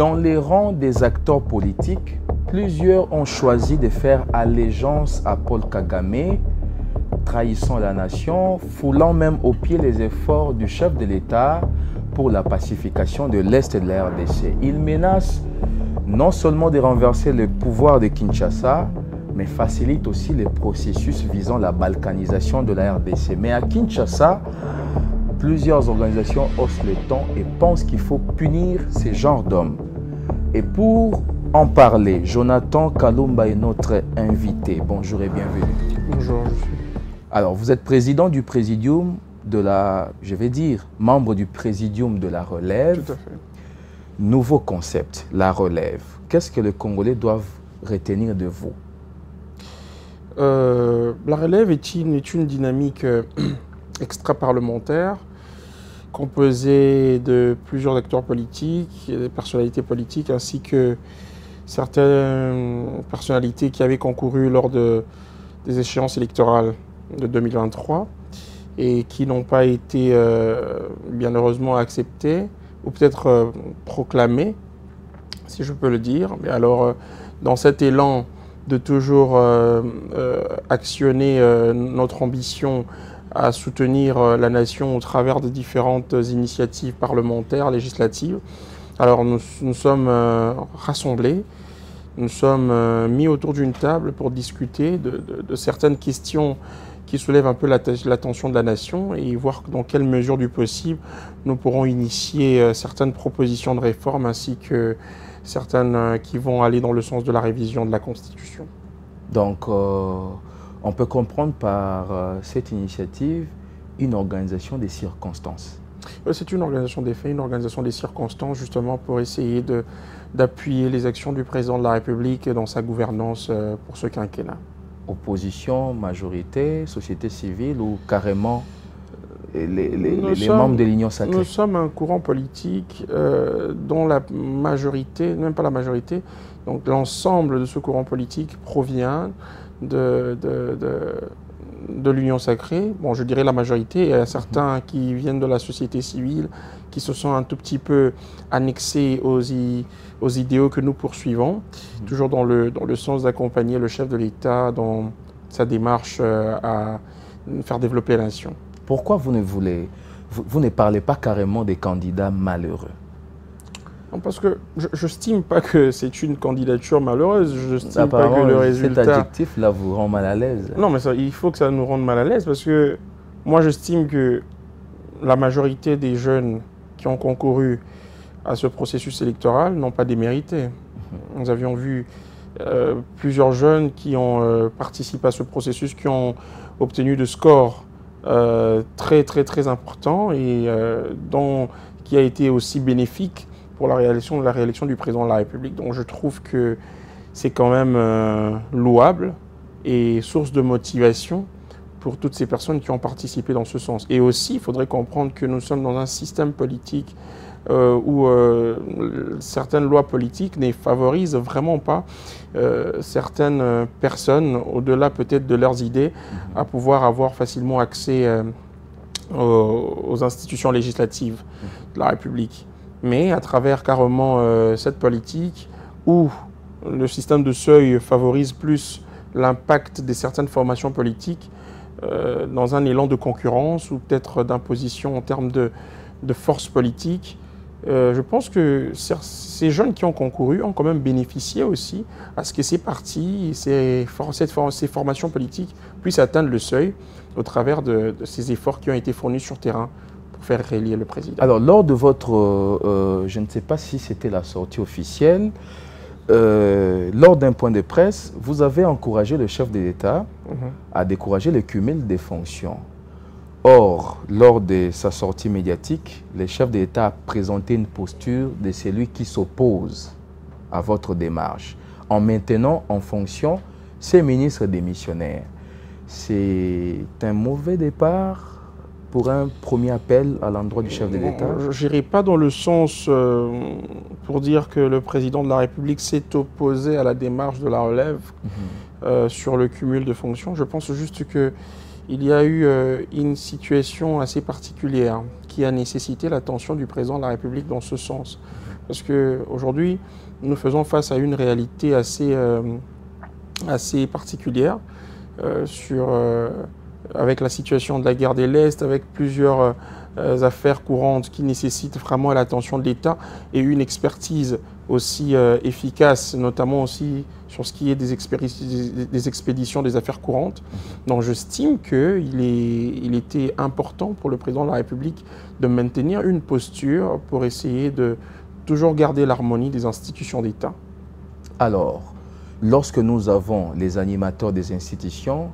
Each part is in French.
Dans les rangs des acteurs politiques, plusieurs ont choisi de faire allégeance à Paul Kagame, trahissant la nation, foulant même aux pieds les efforts du chef de l'État pour la pacification de l'Est de la RDC. Il menace non seulement de renverser le pouvoir de Kinshasa, mais facilite aussi les processus visant la balkanisation de la RDC. Mais à Kinshasa, plusieurs organisations haussent le ton et pensent qu'il faut punir ces genres d'hommes. Et pour en parler, Jonathan Kalumba est notre invité. Bonjour et bienvenue. Bonjour, je suis. Alors, vous êtes président du Présidium de la, je vais dire, membre du Présidium de la relève. Tout à fait. Nouveau concept, la relève. Qu'est-ce que les Congolais doivent retenir de vous? La relève est une dynamique extra-parlementaire composée de plusieurs acteurs politiques, des personnalités politiques, ainsi que certaines personnalités qui avaient concouru lors des échéances électorales de 2023 et qui n'ont pas été bien heureusement acceptées ou peut-être proclamées, si je peux le dire. Mais alors, dans cet élan de toujours actionner notre ambition à soutenir la nation au travers de différentes initiatives parlementaires, législatives. Alors nous sommes rassemblés, nous sommes mis autour d'une table pour discuter de certaines questions qui soulèvent un peu l'attention de la nation et voir dans quelle mesure du possible nous pourrons initier certaines propositions de réforme ainsi que certaines qui vont aller dans le sens de la révision de la Constitution. Donc, on peut comprendre par cette initiative une organisation des circonstances. C'est une organisation des faits, une organisation des circonstances, justement pour essayer d'appuyer les actions du président de la République dans sa gouvernance pour ce quinquennat. Opposition, majorité, société civile ou carrément les membres de l'Union sacrée? Nous sommes un courant politique dont la majorité, même pas la majorité, donc l'ensemble de ce courant politique provient de l'Union sacrée. Bon, je dirais la majorité, il y a certains qui viennent de la société civile, qui se sont un tout petit peu annexés aux idéaux que nous poursuivons, toujours dans le sens d'accompagner le chef de l'État dans sa démarche à faire développer la nation. Pourquoi vous ne parlez pas carrément des candidats malheureux? Non, parce que je n'estime pas que c'est une candidature malheureuse. Je n'estime pas que le résultat... Cet adjectif-là vous rend mal à l'aise. Non, mais il faut que ça nous rende mal à l'aise parce que moi, j'estime que la majorité des jeunes qui ont concouru à ce processus électoral n'ont pas démérité. Nous avions vu plusieurs jeunes qui ont participé à ce processus, qui ont obtenu de scores très importants et qui a été aussi bénéfique pour la réélection du président de la République. Donc je trouve que c'est quand même louable et source de motivation pour toutes ces personnes qui ont participé dans ce sens. Et aussi, il faudrait comprendre que nous sommes dans un système politique où certaines lois politiques ne favorisent vraiment pas certaines personnes, au-delà peut-être de leurs idées, à pouvoir avoir facilement accès aux institutions législatives de la République. Mais à travers carrément cette politique où le système de seuil favorise plus l'impact de certaines formations politiques dans un élan de concurrence ou peut-être d'imposition en termes de force politique, je pense que ces jeunes qui ont concouru ont quand même bénéficié aussi à ce que ces partis, ces formations politiques puissent atteindre le seuil au travers de ces efforts qui ont été fournis sur terrain pour faire réélire le président. Alors, lors de votre, je ne sais pas si c'était la sortie officielle, lors d'un point de presse, vous avez encouragé le chef de l'État à décourager le cumul des fonctions. Or, lors de sa sortie médiatique, le chef de l'État a présenté une posture de celui qui s'oppose à votre démarche, en maintenant en fonction ces ministres démissionnaires. C'est un mauvais départ pour un premier appel à l'endroit du chef de l'État? Je n'irai pas dans le sens pour dire que le président de la République s'est opposé à la démarche de la relève sur le cumul de fonctions. Je pense juste qu'il y a eu une situation assez particulière qui a nécessité l'attention du président de la République dans ce sens. Parce qu'aujourd'hui, nous faisons face à une réalité assez particulière avec la situation de la guerre de l'Est, avec plusieurs affaires courantes qui nécessitent vraiment l'attention de l'État et une expertise aussi efficace, notamment aussi sur ce qui est des expéditions des affaires courantes. Donc j'estime qu'il était important pour le président de la République de maintenir une posture pour essayer de toujours garder l'harmonie des institutions d'État. Alors, lorsque nous avons les animateurs des institutions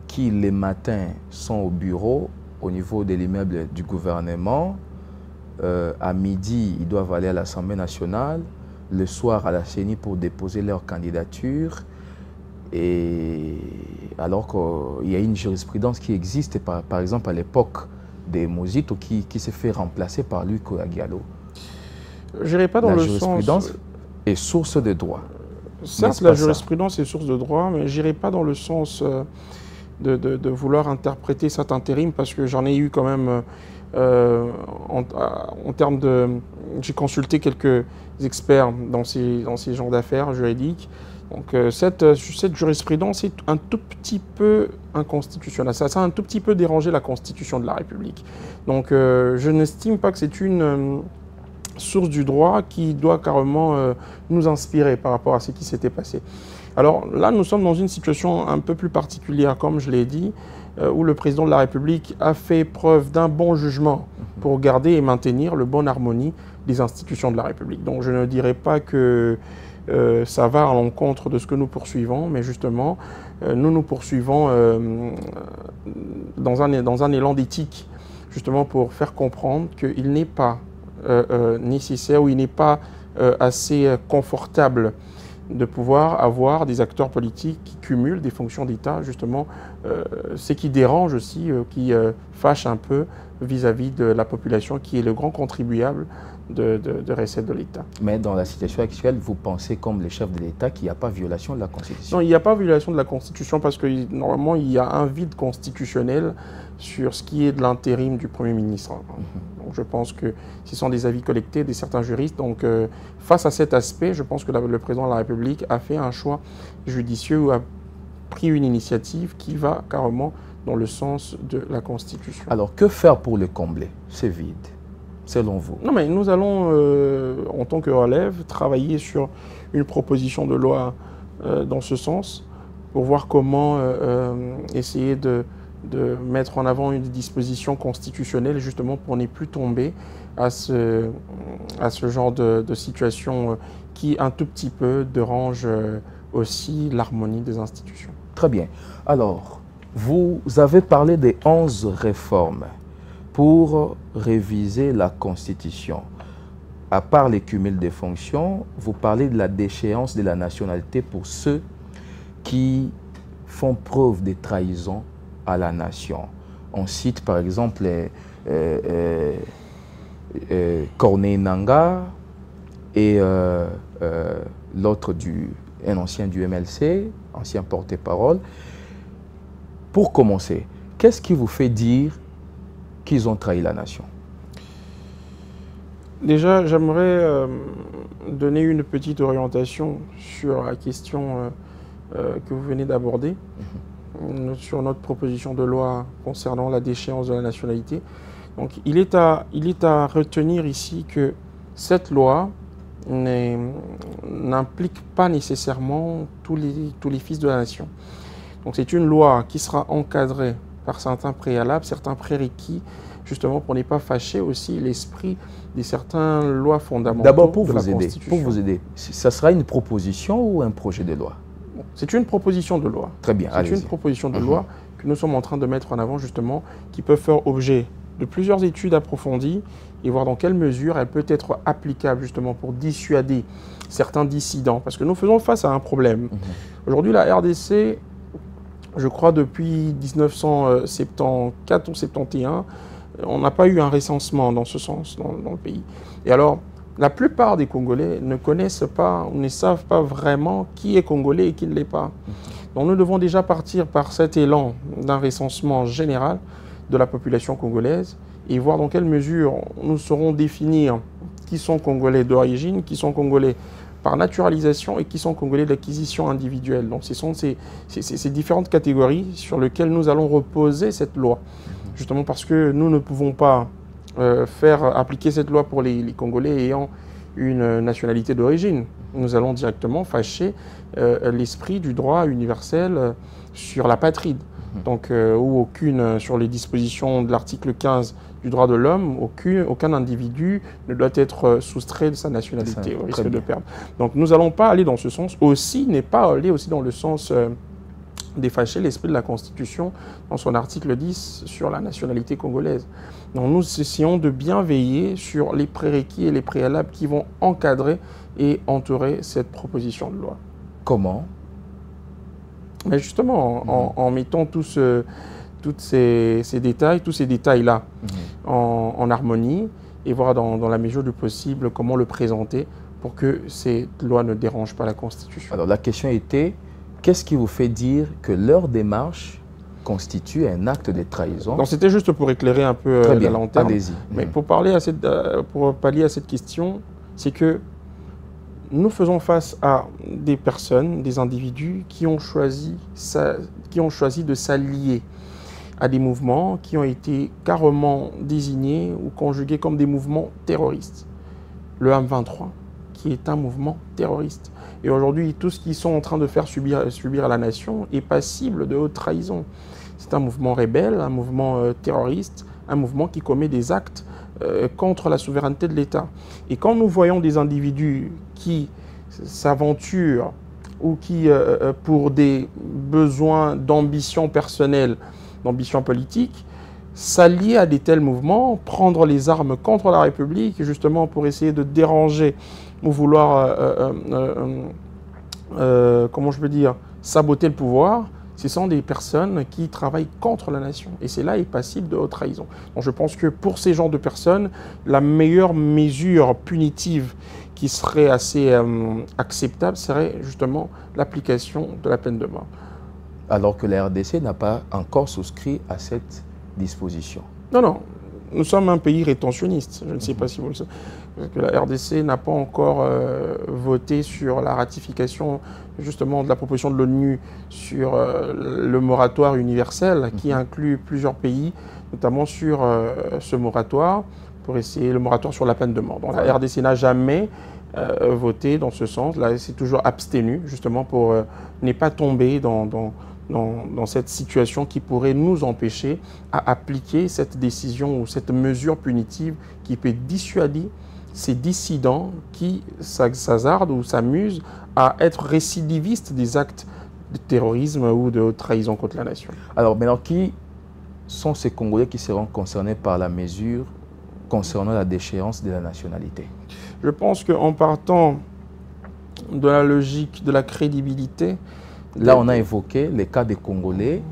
qui, les matins, sont au bureau, au niveau de l'immeuble du gouvernement, à midi, ils doivent aller à l'Assemblée nationale, le soir à la CENI pour déposer leur candidature, et alors qu'il y a une jurisprudence qui existe, par exemple à l'époque des Mozito, qui s'est fait remplacer par Louis Koya-Diallo. Je n'irai pas dans le sens... La jurisprudence est source de droit. Certes, la jurisprudence est source de droit, mais je n'irai pas dans le sens de vouloir interpréter cet intérim, parce que j'en ai eu quand même, en termes de... J'ai consulté quelques experts dans ces genres d'affaires juridiques. Donc cette jurisprudence est un tout petit peu inconstitutionnelle. Ça a un tout petit peu dérangé la Constitution de la République. Donc je n'estime pas que c'est une source du droit qui doit carrément nous inspirer par rapport à ce qui s'était passé. Alors là, nous sommes dans une situation un peu plus particulière, comme je l'ai dit, où le président de la République a fait preuve d'un bon jugement pour garder et maintenir le bonne harmonie des institutions de la République. Donc je ne dirais pas que ça va à l'encontre de ce que nous poursuivons, mais justement, nous poursuivons dans un élan d'éthique, justement pour faire comprendre qu'il n'est pas nécessaire ou il n'est pas assez confortable de pouvoir avoir des acteurs politiques qui cumulent des fonctions d'État, justement, ce qui dérange aussi, qui fâche un peu vis-à-vis de la population qui est le grand contribuable de recettes de l'État. Mais dans la situation actuelle, vous pensez comme les chefs de l'État qu'il n'y a pas violation de la Constitution? Non, il n'y a pas violation de la Constitution parce que normalement, il y a un vide constitutionnel sur ce qui est de l'intérim du Premier ministre. Donc, je pense que ce sont des avis collectés de certains juristes. Donc, face à cet aspect, je pense que le président de la République a fait un choix judicieux ou a pris une initiative qui va carrément dans le sens de la Constitution. Alors, que faire pour le combler, ce vide, selon vous? Non, mais nous allons, en tant que relève, travailler sur une proposition de loi dans ce sens pour voir comment essayer de mettre en avant une disposition constitutionnelle justement pour ne plus tomber à ce genre de situation qui un tout petit peu dérange aussi l'harmonie des institutions. Très bien. Alors, vous avez parlé des 11 réformes pour réviser la Constitution. À part les cumuls des fonctions, vous parlez de la déchéance de la nationalité pour ceux qui font preuve de trahison à la nation. On cite par exemple Corneille Nangaa et l'autre, un ancien du MLC, ancien porte-parole. Pour commencer, qu'est-ce qui vous fait dire qu'ils ont trahi la nation? Déjà, j'aimerais donner une petite orientation sur la question que vous venez d'aborder, sur notre proposition de loi concernant la déchéance de la nationalité. Donc, il est à retenir ici que cette loi n'implique pas nécessairement tous les fils de la nation. Donc, c'est une loi qui sera encadrée par certains préalables, certains prérequis, justement pour ne pas fâcher aussi l'esprit de certaines lois fondamentales. D'abord, pour vous aider, ça sera une proposition ou un projet de loi? C'est une proposition de loi. Très bien, c'est une proposition de loi que nous sommes en train de mettre en avant justement, qui peut faire objet de plusieurs études approfondies et voir dans quelle mesure elle peut être applicable justement pour dissuader certains dissidents. Parce que nous faisons face à un problème. Aujourd'hui, la RDC, je crois depuis 1974 ou 71, on n'a pas eu un recensement dans ce sens dans le pays. Et alors, la plupart des Congolais ne connaissent pas, ou ne savent pas vraiment qui est Congolais et qui ne l'est pas. Donc nous devons déjà partir par cet élan d'un recensement général de la population congolaise et voir dans quelle mesure nous saurons définir qui sont Congolais d'origine, qui sont Congolais par naturalisation et qui sont Congolais d'acquisition individuelle. Donc ce sont ces différentes catégories sur lesquelles nous allons reposer cette loi. Justement parce que nous ne pouvons pas faire appliquer cette loi pour les Congolais ayant une nationalité d'origine. Nous allons directement fâcher l'esprit du droit universel sur la patrie. Donc, où sur les dispositions de l'article 15 du droit de l'homme, aucun individu ne doit être soustrait de sa nationalité au risque de perdre. Donc nous n'allons pas aller dans ce sens. Aussi, n'est pas aller aussi dans le sens d'effacer l'esprit de la Constitution dans son article 10 sur la nationalité congolaise. Donc nous essayons de bien veiller sur les prérequis et les préalables qui vont encadrer et entourer cette proposition de loi. Comment ? Mais justement, en mettant tous ces détails-là en harmonie et voir dans la mesure du possible comment le présenter pour que cette loi ne dérange pas la Constitution. Alors la question était, qu'est-ce qui vous fait dire que leur démarche constitue un acte de trahison? Donc c'était juste pour éclairer un peu la lanterne. Allez-y. Mais pour pallier à cette question, c'est que nous faisons face à des personnes, des individus qui ont choisi de s'allier à des mouvements qui ont été carrément désignés ou conjugués comme des mouvements terroristes. Le M23, qui est un mouvement terroriste. Et aujourd'hui, tout ce qu'ils sont en train de faire subir à la nation est passible de haute trahison. C'est un mouvement rebelle, un mouvement terroriste, un mouvement qui commet des actes contre la souveraineté de l'État. Et quand nous voyons des individus qui s'aventurent ou qui, pour des besoins d'ambition personnelle, d'ambition politique, s'allier à des tels mouvements, prendre les armes contre la République, justement pour essayer de déranger ou vouloir, comment je peux dire, saboter le pouvoir, ce sont des personnes qui travaillent contre la nation. Et c'est là est passible de haute trahison. Donc je pense que pour ces genres de personnes, la meilleure mesure punitive qui serait assez acceptable serait justement l'application de la peine de mort. Alors que la RDC n'a pas encore souscrit à cette disposition. Non, non. Nous sommes un pays rétentionniste. Je ne sais pas si vous le savez. Parce que la RDC n'a pas encore voté sur la ratification justement de la proposition de l'ONU sur le moratoire universel qui inclut plusieurs pays, notamment sur ce moratoire, pour essayer le moratoire sur la peine de mort. Donc la RDC n'a jamais voté dans ce sens. Là, c'est toujours abstenu justement pour ne pas tomber dans cette situation qui pourrait nous empêcher à appliquer cette décision ou cette mesure punitive qui peut dissuader ces dissidents qui s'hasardent ou s'amusent à être récidivistes des actes de terrorisme ou de trahison contre la nation. Alors maintenant, qui sont ces Congolais qui seront concernés par la mesure concernant la déchéance de la nationalité? Je pense qu'en partant de la logique de la crédibilité, là, on a évoqué les cas des Congolais.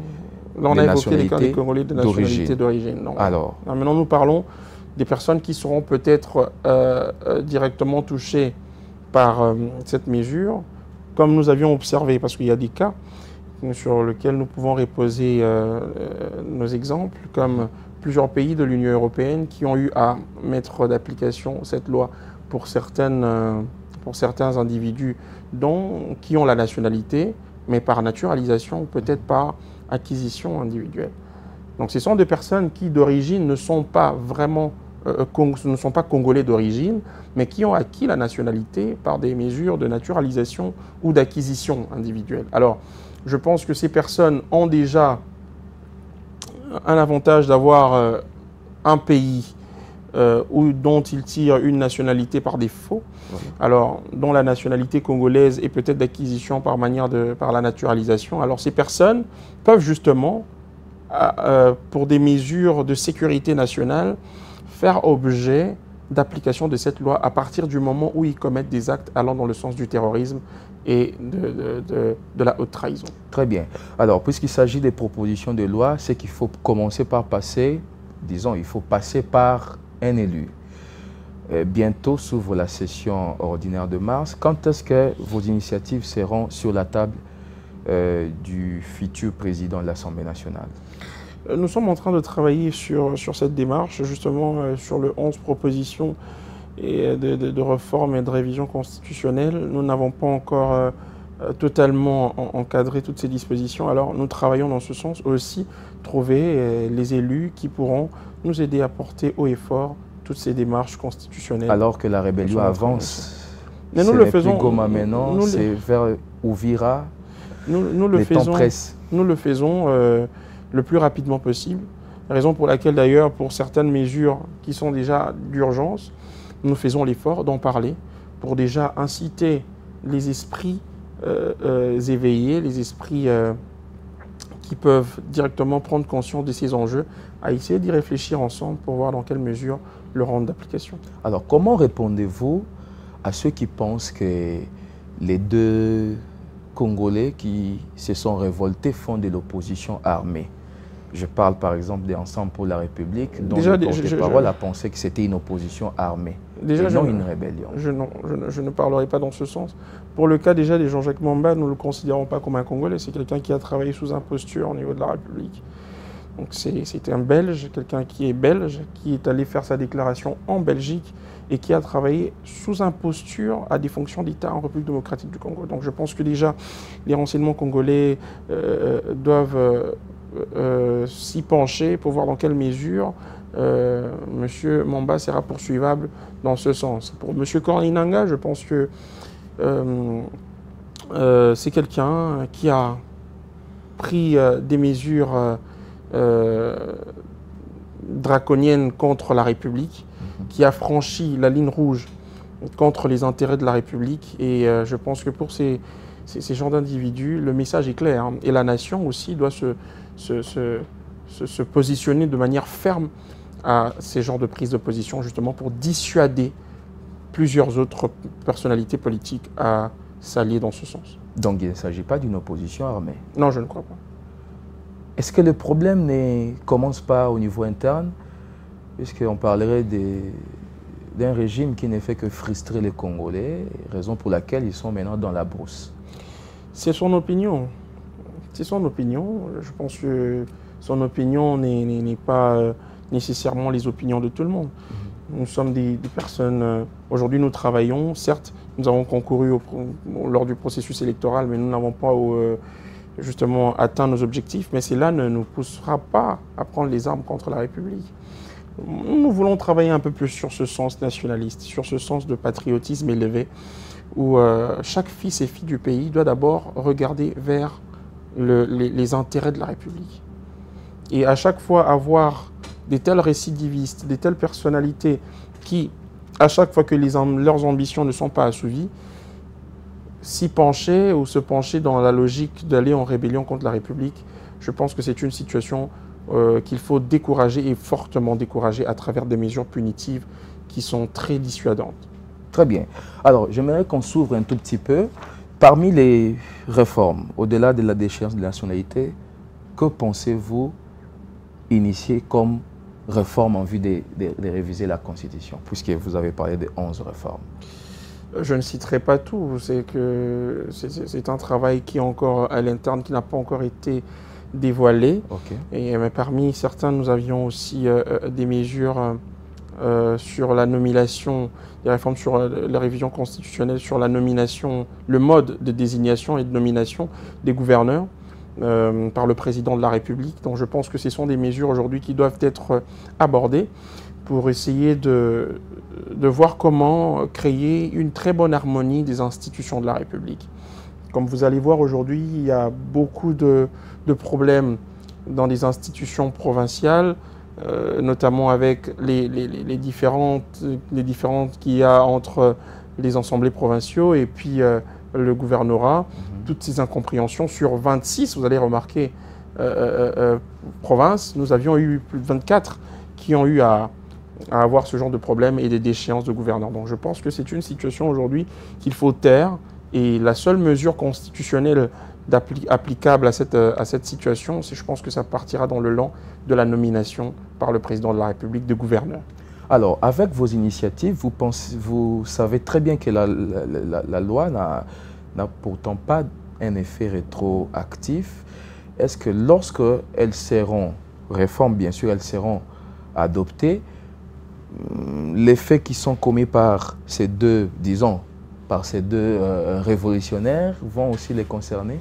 Là, on a évoqué les cas des Congolais de nationalité d'origine. Alors, maintenant, nous parlons des personnes qui seront peut-être directement touchées par cette mesure, comme nous avions observé, parce qu'il y a des cas sur lesquels nous pouvons reposer nos exemples, comme plusieurs pays de l'Union européenne qui ont eu à mettre d'application cette loi pour certains individus qui ont la nationalité, mais par naturalisation, peut-être par acquisition individuelle. Donc ce sont des personnes qui d'origine ne sont pas vraiment congolais d'origine, mais qui ont acquis la nationalité par des mesures de naturalisation ou d'acquisition individuelle. Alors, je pense que ces personnes ont déjà un avantage d'avoir un pays dont ils tirent une nationalité par défaut, alors dont la nationalité congolaise est peut-être d'acquisition par la naturalisation. Alors ces personnes peuvent justement, pour des mesures de sécurité nationale, faire objet d'application de cette loi à partir du moment où ils commettent des actes allant dans le sens du terrorisme et de la haute trahison. Très bien. Alors, puisqu'il s'agit des propositions de loi, c'est qu'il faut commencer par passer, disons, il faut passer par un élu. Bientôt s'ouvre la session ordinaire de mars. Quand est-ce que vos initiatives seront sur la table du futur président de l'Assemblée nationale? Nous sommes en train de travailler sur cette démarche, justement sur le 11 propositions et de réforme et de révision constitutionnelle. Nous n'avons pas encore totalement encadré toutes ces dispositions. Alors nous travaillons dans ce sens aussi, trouver les élus qui pourront nous aider à porter haut et fort toutes ces démarches constitutionnelles. Alors que la rébellion avance, mais nous le faisons. Plus Goma maintenant, c'est vers Ouvira. Nous le faisons le plus rapidement possible. Raison pour laquelle d'ailleurs, pour certaines mesures qui sont déjà d'urgence, nous faisons l'effort d'en parler pour déjà inciter les esprits éveillés, les esprits qui peuvent directement prendre conscience de ces enjeux, à essayer d'y réfléchir ensemble pour voir dans quelle mesure le rendre d'application. Alors, comment répondez-vous à ceux qui pensent que les deux Congolais qui se sont révoltés font de l'opposition armée? Je parle par exemple des Ensemble pour la République, dont le porte-parole a pensé que c'était une opposition armée, et non une rébellion. Je ne parlerai pas dans ce sens. Pour le cas déjà de Jean-Jacques Mamba, nous ne le considérons pas comme un Congolais, c'est quelqu'un qui a travaillé sous imposture au niveau de la République. Donc c'est un Belge, quelqu'un qui est belge, qui est allé faire sa déclaration en Belgique et qui a travaillé sous imposture à des fonctions d'État en République démocratique du Congo. Donc je pense que déjà les renseignements congolais doivent s'y pencher pour voir dans quelle mesure M. Mamba sera poursuivable dans ce sens. Pour M. Corneille Nangaa, je pense que c'est quelqu'un qui a pris des mesures draconiennes contre la République, qui a franchi la ligne rouge contre les intérêts de la République. Et je pense que pour ces genres d'individus, le message est clair. Hein. Et la nation aussi doit se positionner de manière ferme à ces genres de prise de position, justement pour dissuader plusieurs autres personnalités politiques à s'allier dans ce sens. Donc il ne s'agit pas d'une opposition armée? Non, je ne crois pas. Est-ce que le problème ne commence pas au niveau interne, puisqu'on parlerait d'un régime qui ne fait que frustrer les Congolais, raison pour laquelle ils sont maintenant dans la brousse? C'est son opinion. C'est son opinion. Je pense que son opinion n'est pas nécessairement les opinions de tout le monde. Nous sommes des personnes... Aujourd'hui, nous travaillons. Certes, nous avons concouru lors du processus électoral, mais nous n'avons pas justement atteint nos objectifs. Mais cela ne nous poussera pas à prendre les armes contre la République. Nous voulons travailler un peu plus sur ce sens nationaliste, sur ce sens de patriotisme élevé, où chaque fils et fille du pays doit d'abord regarder vers les intérêts de la République. Et à chaque fois avoir des tels récidivistes, des telles personnalités qui, à chaque fois que leurs ambitions ne sont pas assouvies, s'y pencher ou se pencher dans la logique d'aller en rébellion contre la République, je pense que c'est une situation qu'il faut décourager et fortement décourager à travers des mesures punitives qui sont très dissuadantes. Très bien. Alors, j'aimerais qu'on s'ouvre un tout petit peu. Parmi les réformes, au-delà de la déchéance de la nationalité, que pensez-vous initier comme réforme en vue de réviser la Constitution, puisque vous avez parlé de 11 réformes? Je ne citerai pas tout. C'est un travail qui est encore à l'interne, qui n'a pas encore été dévoilé. Okay. Mais parmi certains, nous avions aussi des mesures sur la nomination, des réformes sur la révision constitutionnelle, sur la nomination, le mode de désignation et de nomination des gouverneurs par le président de la République. Donc je pense que ce sont des mesures aujourd'hui qui doivent être abordées pour essayer de voir comment créer une très bonne harmonie des institutions de la République. Comme vous allez voir aujourd'hui, il y a beaucoup de problèmes dans les institutions provinciales, notamment avec les différentes qu'il y a entre les assemblées provinciaux et puis le gouvernorat. Toutes ces incompréhensions sur 26, vous allez remarquer, provinces, nous avions eu plus de 24 qui ont eu à avoir ce genre de problème et des déchéances de gouverneurs. Donc je pense que c'est une situation aujourd'hui qu'il faut taire, et la seule mesure constitutionnelle applicable à cette situation, je pense que ça partira dans le lent de la nomination par le président de la République de gouverneurs. Alors, avec vos initiatives, vous savez très bien que la loi n'a pourtant pas un effet rétroactif. Est-ce que lorsqu'elles seront réformes, bien sûr, elles seront adoptées. Les faits qui sont commis par ces deux, disons, par ces deux révolutionnaires vont aussi les concerner?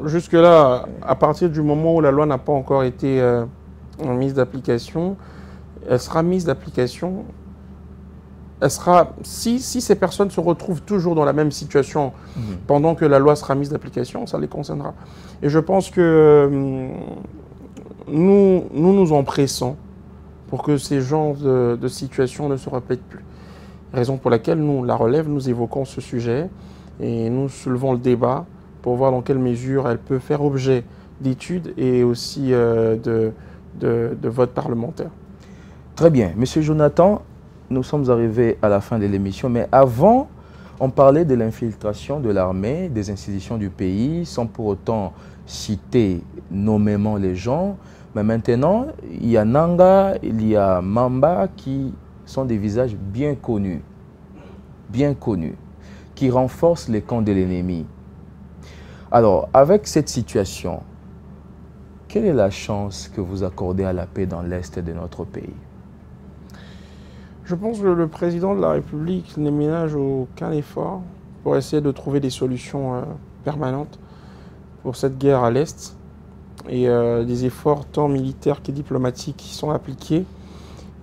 Jusque-là, à partir du moment où la loi n'a pas encore été mise d'application, elle sera mise d'application. Elle sera, si ces personnes se retrouvent toujours dans la même situation pendant que la loi sera mise d'application, ça les concernera. Et je pense que nous nous empressons pour que ces genres de situations ne se répètent plus. Raison pour laquelle nous, la Relève, nous évoquons ce sujet et nous soulevons le débat pour voir dans quelle mesure elle peut faire objet d'études et aussi de vote parlementaire. Très bien. Monsieur Jonathan, nous sommes arrivés à la fin de l'émission, mais avant, on parlait de l'infiltration de l'armée, des institutions du pays, sans pour autant citer nommément les gens. Mais maintenant, il y a Nanga, il y a Mamba qui sont des visages bien connus, qui renforcent les camps de l'ennemi. Alors, avec cette situation, quelle est la chance que vous accordez à la paix dans l'Est de notre pays? Je pense que le président de la République ne ménage aucun effort pour essayer de trouver des solutions permanentes pour cette guerre à l'Est. Et des efforts tant militaires que diplomatiques qui sont appliqués.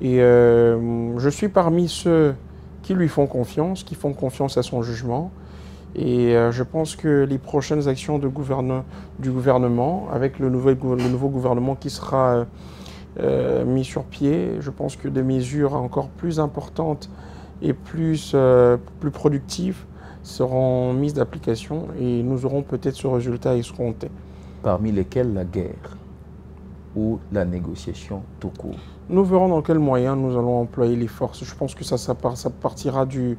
Et je suis parmi ceux qui lui font confiance, qui font confiance à son jugement. Et je pense que les prochaines actions du gouvernement, avec le nouveau gouvernement qui sera mis sur pied, je pense que des mesures encore plus importantes et plus productives seront mises d'application et nous aurons peut-être ce résultat escompté. Parmi lesquels la guerre ou la négociation tout court? Nous verrons dans quels moyens nous allons employer les forces. Je pense que ça partira du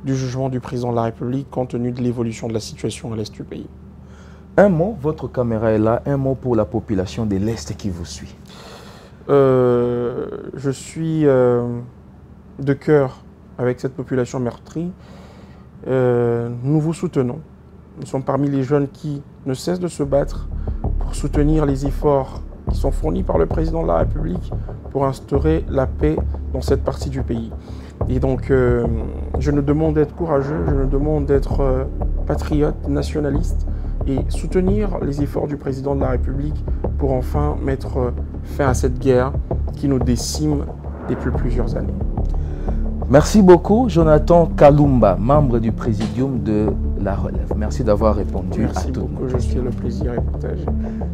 jugement du président de la République compte tenu de l'évolution de la situation à l'Est du pays. Un mot, votre caméra est là, un mot pour la population de l'Est qui vous suit. Je suis de cœur avec cette population meurtrie. Nous vous soutenons. Nous sommes parmi les jeunes qui ne cessent de se battre pour soutenir les efforts qui sont fournis par le président de la République pour instaurer la paix dans cette partie du pays. Et donc, je nous demande d'être courageux, je nous demande d'être patriote, nationaliste et soutenir les efforts du président de la République pour enfin mettre fin à cette guerre qui nous décime depuis plusieurs années. Merci beaucoup, Jonathan Kalumba, membre du Présidium de la Relève. Merci d'avoir répondu à tout. Merci beaucoup, je suis le plaisir et partagé.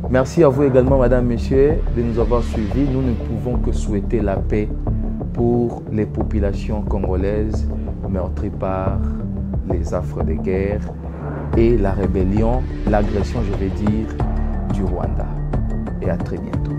Merci à vous également, Madame, Messieurs, de nous avoir suivis. Nous ne pouvons que souhaiter la paix pour les populations congolaises meurtries par les affres de guerre et la rébellion, l'agression, je vais dire, du Rwanda. Et à très bientôt.